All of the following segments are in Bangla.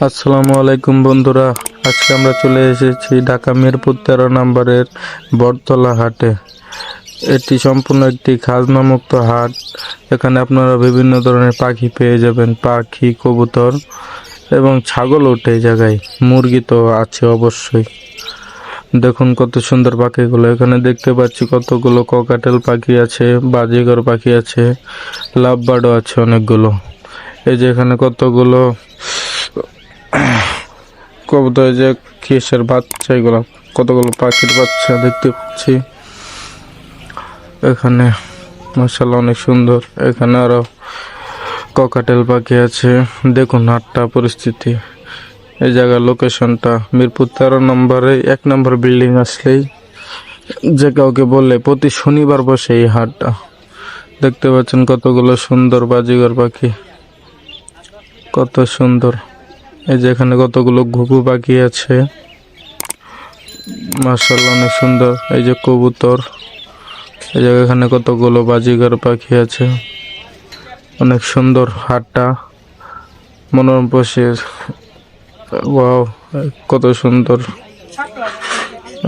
আসসালামু আলাইকুম বন্ধুরা। আজকে আমরা চলে এসেছি ঢাকা মিরপুর 13 নম্বরের বটতলা হাটে। এটি সম্পূর্ণ একটি খাজনামুক্ত হাট। এখানে আপনারা বিভিন্ন ধরনের পাখি পেয়ে যাবেন, পাখি, কবুতর এবং ছাগল ওঠে এই জায়গায়, মুরগি তো আছে অবশ্যই। দেখুন কত সুন্দর পাখিগুলো। এখানে দেখতে পাচ্ছি কতগুলো ককাটেল পাখি আছে, বাজিগর পাখি আছে, লাভ বার্ডও আছে অনেকগুলো। এই যে এখানে কতগুলো কবুতর, যে কিসের বাচ্চা, এগুলো কতগুলো পাখির বাচ্চা দেখতে পাচ্ছি এখানে। মাশাআল্লাহ অনেক সুন্দর। এখানে আরো ককাটেল পাখি আছে। দেখুন হাটটা পরিস্থিতি, এই জায়গার লোকেশনটা মিরপুর 13 নম্বরে 1 নম্বর বিল্ডিং আসলেই যে কাউকে বললে প্রতি শনিবার বসে এই হাটটা। দেখতে পাচ্ছেন কতগুলো সুন্দর বাজিগর পাখি, কত সুন্দর। এই যে এখানে কতগুলো ঘুঘু পাখি আছে, মাশাআল্লাহ অনেক সুন্দর। এই যে কবুতর, এই যে এখানে কতগুলো বাজিগর পাখি আছে, অনেক সুন্দর হাটটা, মনোরম পরিবেশ। ওয়াও, কত সুন্দর।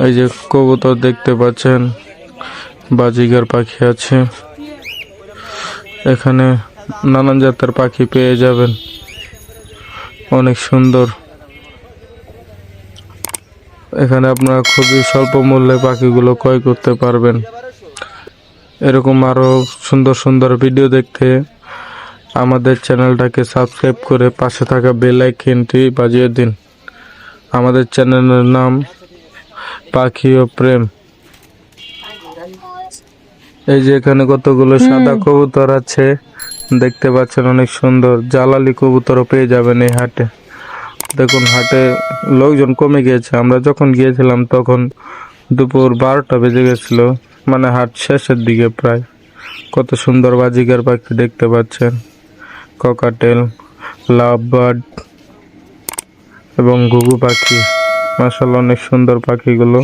এই যে কবুতর দেখতে পাচ্ছেন, বাজিগর পাখি আছে। এখানে নানান জাতের পাখি পেয়ে যাবেন, অনেক সুন্দর। এখানে আপনারা খুবই স্বল্প মূল্যে পাখিগুলো ক্রয় করতে পারবেন। এরকম আরো সুন্দর সুন্দর ভিডিও দেখতে আমাদের চ্যানেলটাকে সাবস্ক্রাইব করে পাশে থাকা বেল আইকনটি বাজিয়ে দিন। আমাদের চ্যানেলের নাম পাখি ও প্রেম। এই যে এখানে কতগুলো সাদা কবুতর আছে, দেখতে পাচ্ছেন অনেক সুন্দর। জালালি কবুতরও পেয়ে যাবেন এই হাটে। দেখুন হাটে লোকজন কমে গিয়েছে। আমরা যখন গিয়েছিলাম তখন দুপুর 12টা বেজে গেছিল, মানে হাট শেষের দিকে প্রায়। কত সুন্দর বাজিগার পাখি দেখতে পাচ্ছেন, ককাটেল, লাভ বার্ড এবং ঘুঘু পাখি। মাশাআল্লাহ অনেক সুন্দর পাখিগুলো।